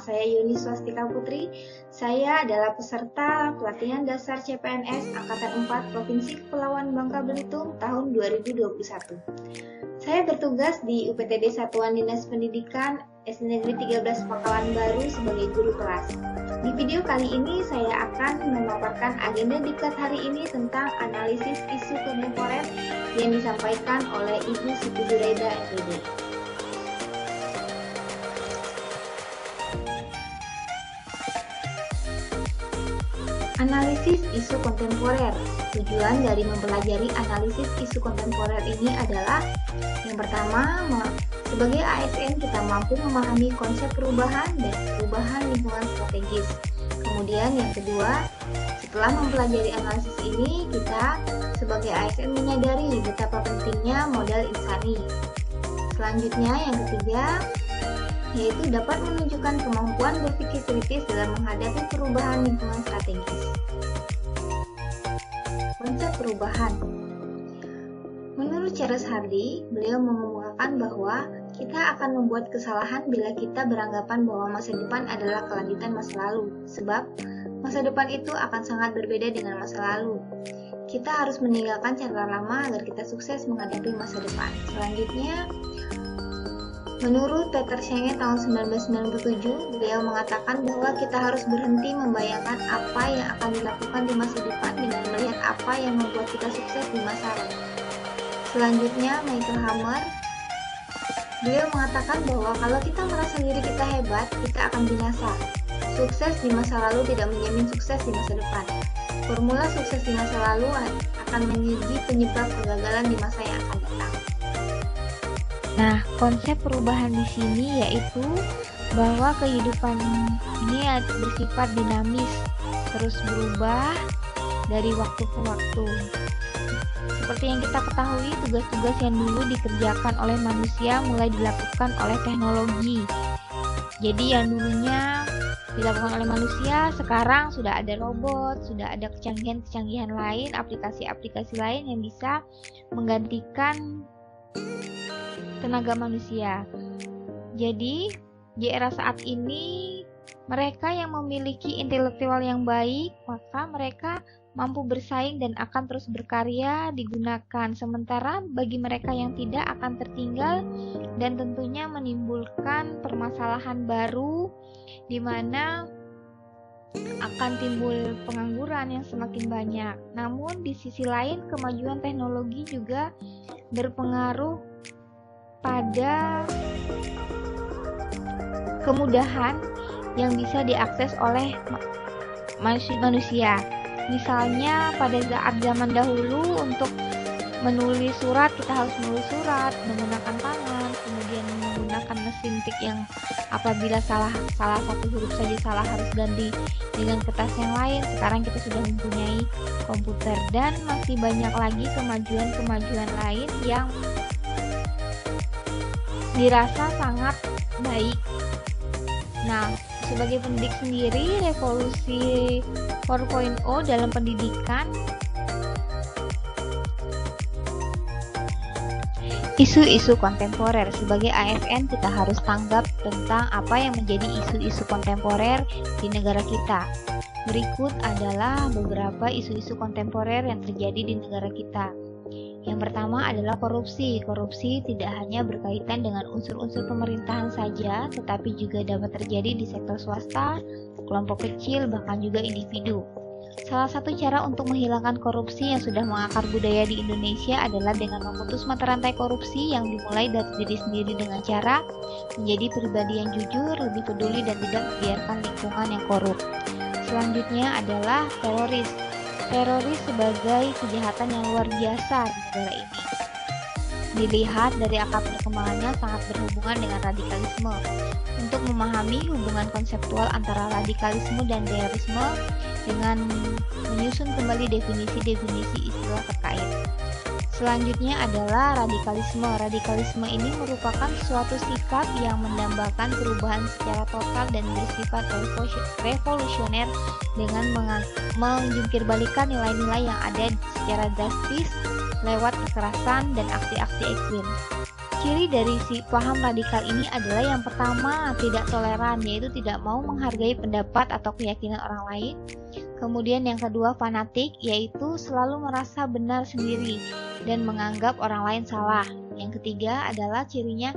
saya Yuni Swastika Putri. Saya adalah peserta pelatihan dasar CPNS Angkatan 4 Provinsi Kepulauan Bangka Belitung tahun 2021. Saya bertugas di UPTD Satuan Dinas Pendidikan SD Negeri 13 Pakalan Baru sebagai guru kelas. Di video kali ini saya akan memaparkan agenda diklat hari ini tentang analisis isu kontemporer yang disampaikan oleh Ibu Siti Zuraida MPD. Analisis isu kontemporer. Tujuan dari mempelajari analisis isu kontemporer ini adalah yang pertama, sebagai ASN kita mampu memahami konsep perubahan dan perubahan lingkungan strategis. Kemudian yang kedua, setelah mempelajari analisis ini, kita sebagai ASN menyadari betapa pentingnya modal insani. Selanjutnya yang ketiga, yaitu dapat menunjukkan kemampuan berpikir kritis dalam menghadapi perubahan lingkungan strategis. Konsep perubahan. Menurut Charles Hardy, beliau mengemukakan bahwa kita akan membuat kesalahan bila kita beranggapan bahwa masa depan adalah kelanjutan masa lalu, sebab masa depan itu akan sangat berbeda dengan masa lalu. Kita harus meninggalkan cara lama agar kita sukses menghadapi masa depan. Selanjutnya, menurut Peter Senge tahun 1997, beliau mengatakan bahwa kita harus berhenti membayangkan apa yang akan dilakukan di masa depan dengan melihat apa yang membuat kita sukses di masa lalu. Selanjutnya, Michael Hammer, beliau mengatakan bahwa kalau kita merasa diri kita hebat, kita akan binasa. Sukses di masa lalu tidak menjamin sukses di masa depan. Formula sukses di masa lalu akan menjadi penyebab kegagalan di masa yang akan datang. Nah, konsep perubahan di sini yaitu bahwa kehidupan ini bersifat dinamis, terus berubah dari waktu ke waktu. Seperti yang kita ketahui, tugas-tugas yang dulu dikerjakan oleh manusia mulai dilakukan oleh teknologi. Jadi yang dulunya dilakukan oleh manusia, sekarang sudah ada robot, sudah ada kecanggihan-kecanggihan lain, aplikasi-aplikasi lain yang bisa menggantikan tenaga manusia. Jadi, di era saat ini, mereka yang memiliki intelektual yang baik, maka mereka mampu bersaing dan akan terus berkarya digunakan. Sementara bagi mereka yang tidak akan tertinggal dan tentunya menimbulkan permasalahan baru di mana akan timbul pengangguran yang semakin banyak. Namun di sisi lain, kemajuan teknologi juga berpengaruh pada kemudahan yang bisa diakses oleh manusia. Misalnya pada saat zaman dahulu untuk menulis surat kita harus menulis surat menggunakan tangan, kemudian menggunakan mesin tik yang apabila salah satu huruf saja salah harus ganti dengan kertas yang lain. Sekarang kita sudah mempunyai komputer dan masih banyak lagi kemajuan-kemajuan lain yang dirasa sangat baik. Nah, sebagai pendidik sendiri, revolusi 4.0 dalam pendidikan, isu-isu kontemporer. Sebagai ASN kita harus tanggap tentang apa yang menjadi isu-isu kontemporer di negara kita. Berikut adalah beberapa isu-isu kontemporer yang terjadi di negara kita. Yang pertama adalah korupsi. Korupsi tidak hanya berkaitan dengan unsur-unsur pemerintahan saja, tetapi juga dapat terjadi di sektor swasta, kelompok kecil, bahkan juga individu. Salah satu cara untuk menghilangkan korupsi yang sudah mengakar budaya di Indonesia adalah dengan memutus mata rantai korupsi yang dimulai dari diri sendiri dengan cara menjadi pribadi yang jujur, lebih peduli, dan tidak membiarkan lingkungan yang korup. Selanjutnya adalah teroris. Teroris sebagai kejahatan yang luar biasa di negara ini. Dilihat dari akar perkembangannya sangat berhubungan dengan radikalisme. Untuk memahami hubungan konseptual antara radikalisme dan terorisme dengan menyusun kembali definisi-definisi istilah terkait. Selanjutnya adalah radikalisme. Radikalisme ini merupakan suatu sikap yang mendambakan perubahan secara total dan bersifat revolusioner dengan menjungkirbalikkan nilai-nilai yang ada secara drastis lewat kekerasan dan aksi-aksi ekstrim. Ciri dari si paham radikal ini adalah yang pertama, tidak toleran, yaitu tidak mau menghargai pendapat atau keyakinan orang lain. Kemudian yang kedua, fanatik, yaitu selalu merasa benar sendiri dan menganggap orang lain salah. Yang ketiga adalah cirinya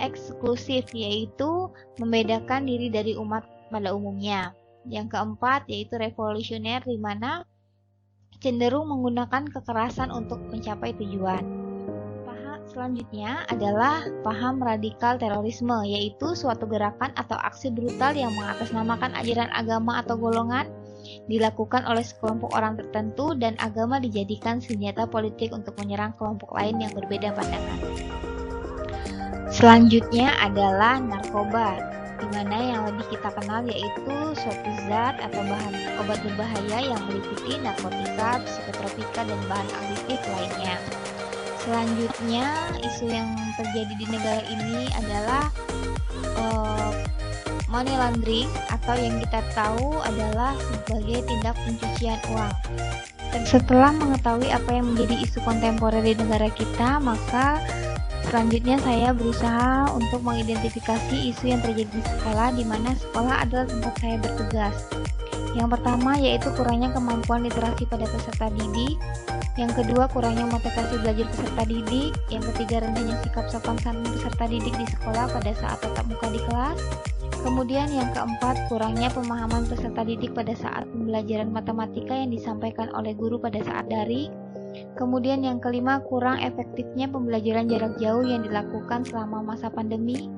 eksklusif, yaitu membedakan diri dari umat pada umumnya. Yang keempat yaitu revolusioner, di mana cenderung menggunakan kekerasan untuk mencapai tujuan. Selanjutnya adalah paham radikal terorisme, yaitu suatu gerakan atau aksi brutal yang mengatasnamakan ajaran agama atau golongan, dilakukan oleh sekelompok orang tertentu dan agama dijadikan senjata politik untuk menyerang kelompok lain yang berbeda pandangan. Selanjutnya adalah narkoba, di mana yang lebih kita kenal yaitu suatu zat atau bahan obat berbahaya yang meliputi narkotika, psikotropika, dan bahan aditif lainnya. Selanjutnya, isu yang terjadi di negara ini adalah money laundering, atau yang kita tahu adalah sebagai tindak pencucian uang. Dan setelah mengetahui apa yang menjadi isu kontemporer di negara kita, maka selanjutnya saya berusaha untuk mengidentifikasi isu yang terjadi di sekolah, di mana sekolah adalah tempat saya bertugas. Yang pertama yaitu kurangnya kemampuan literasi pada peserta didik. Yang kedua, kurangnya motivasi belajar peserta didik. Yang ketiga, rendahnya sikap sopan santun peserta didik di sekolah pada saat tatap muka di kelas. Kemudian yang keempat, kurangnya pemahaman peserta didik pada saat pembelajaran matematika yang disampaikan oleh guru pada saat daring. Kemudian yang kelima, kurang efektifnya pembelajaran jarak jauh yang dilakukan selama masa pandemi.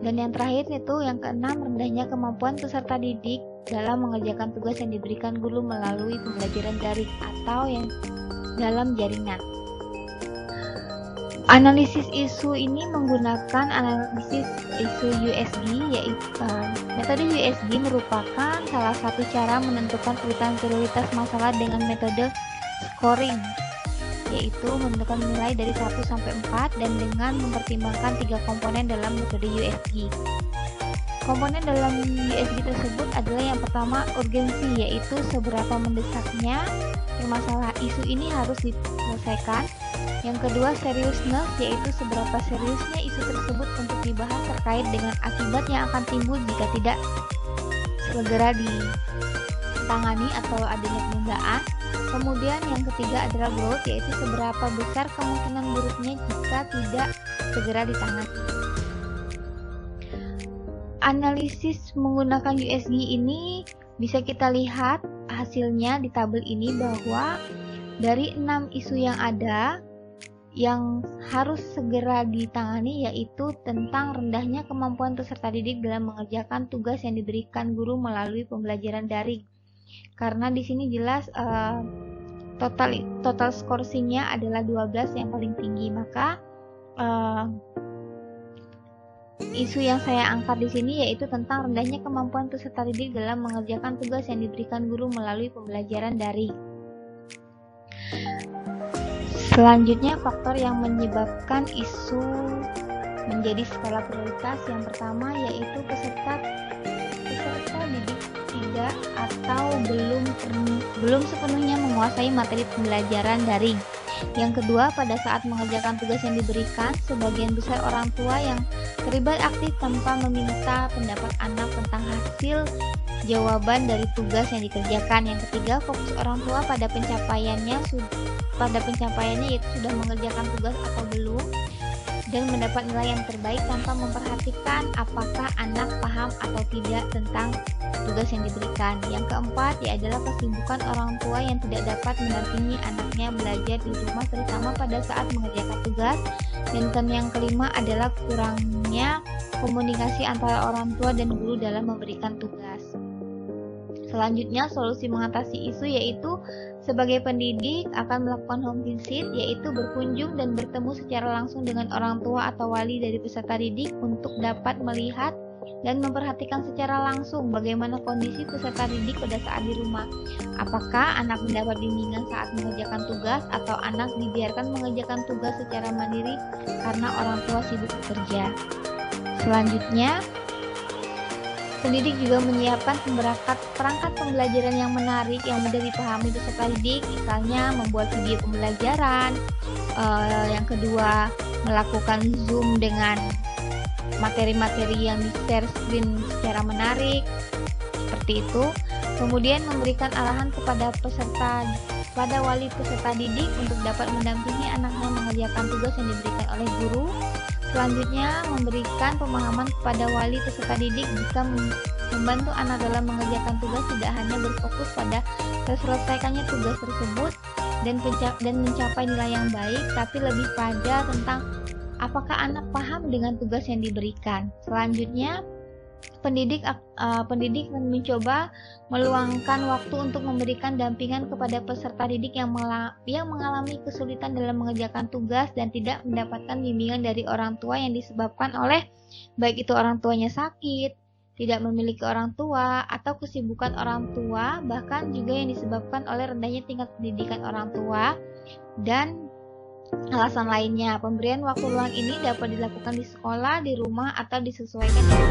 Dan yang terakhir itu yang keenam, rendahnya kemampuan peserta didik dalam mengerjakan tugas yang diberikan guru melalui pembelajaran daring atau yang dalam jaringan. Analisis isu ini menggunakan analisis isu USG, yaitu metode USG merupakan salah satu cara menentukan urutan prioritas masalah dengan metode scoring, yaitu menentukan nilai dari 1 sampai 4 dan dengan mempertimbangkan 3 komponen dalam metode USG. Komponen dalam USG tersebut adalah yang pertama, urgensi, yaitu seberapa mendesaknya permasalahan isu ini harus diselesaikan. Yang kedua, seriousness, yaitu seberapa seriusnya isu tersebut untuk dibahas terkait dengan akibat yang akan timbul jika tidak segera ditangani atau adanya penundaan. Kemudian yang ketiga adalah growth, yaitu seberapa besar kemungkinan buruknya jika tidak segera ditangani. Analisis menggunakan USG ini bisa kita lihat hasilnya di tabel ini, bahwa dari 6 isu yang ada yang harus segera ditangani yaitu tentang rendahnya kemampuan peserta didik dalam mengerjakan tugas yang diberikan guru melalui pembelajaran daring. Karena di sini jelas total scoring-nya adalah 12 yang paling tinggi, maka isu yang saya angkat di sini yaitu tentang rendahnya kemampuan peserta didik dalam mengerjakan tugas yang diberikan guru melalui pembelajaran daring. Selanjutnya, faktor yang menyebabkan isu menjadi skala prioritas. Yang pertama yaitu peserta didik tidak atau belum sepenuhnya menguasai materi pembelajaran daring. Yang kedua, pada saat mengerjakan tugas yang diberikan, sebagian besar orang tua yang terlibat aktif tanpa meminta pendapat anak tentang hasil jawaban dari tugas yang dikerjakan. Yang ketiga, fokus orang tua pada pencapaiannya yaitu sudah mengerjakan tugas atau belum, dan mendapat nilai yang terbaik tanpa memperhatikan apakah anak paham atau tidak tentang tugas yang diberikan. Yang keempat adalah kesibukan orang tua yang tidak dapat mendampingi anaknya belajar di rumah, terutama pada saat mengerjakan tugas. Dan yang kelima adalah kurangnya komunikasi antara orang tua dan guru dalam memberikan tugas. Selanjutnya, solusi mengatasi isu yaitu sebagai pendidik akan melakukan home visit, yaitu berkunjung dan bertemu secara langsung dengan orang tua atau wali dari peserta didik untuk dapat melihat dan memperhatikan secara langsung bagaimana kondisi peserta didik pada saat di rumah. Apakah anak mendapat bimbingan saat mengerjakan tugas atau anak dibiarkan mengerjakan tugas secara mandiri karena orang tua sibuk bekerja. Selanjutnya, Pendidik juga menyiapkan perangkat pembelajaran yang menarik yang mudah dipahami peserta didik, misalnya membuat video pembelajaran. Yang kedua, melakukan Zoom dengan materi-materi yang di-share screen secara menarik, seperti itu. Kemudian memberikan arahan kepada wali peserta didik untuk dapat mendampingi anaknya mengerjakan tugas yang diberikan oleh guru. Selanjutnya, memberikan pemahaman kepada wali peserta didik jika membantu anak dalam mengerjakan tugas tidak hanya berfokus pada terselesaikannya tugas tersebut dan mencapai nilai yang baik, tapi lebih pada tentang apakah anak paham dengan tugas yang diberikan. Selanjutnya, pendidik mencoba meluangkan waktu untuk memberikan dampingan kepada peserta didik yang mengalami kesulitan dalam mengerjakan tugas dan tidak mendapatkan bimbingan dari orang tua yang disebabkan oleh baik itu orang tuanya sakit, tidak memiliki orang tua, atau kesibukan orang tua, bahkan juga yang disebabkan oleh rendahnya tingkat pendidikan orang tua dan alasan lainnya. Pemberian waktu luang ini dapat dilakukan di sekolah, di rumah, atau disesuaikan dengan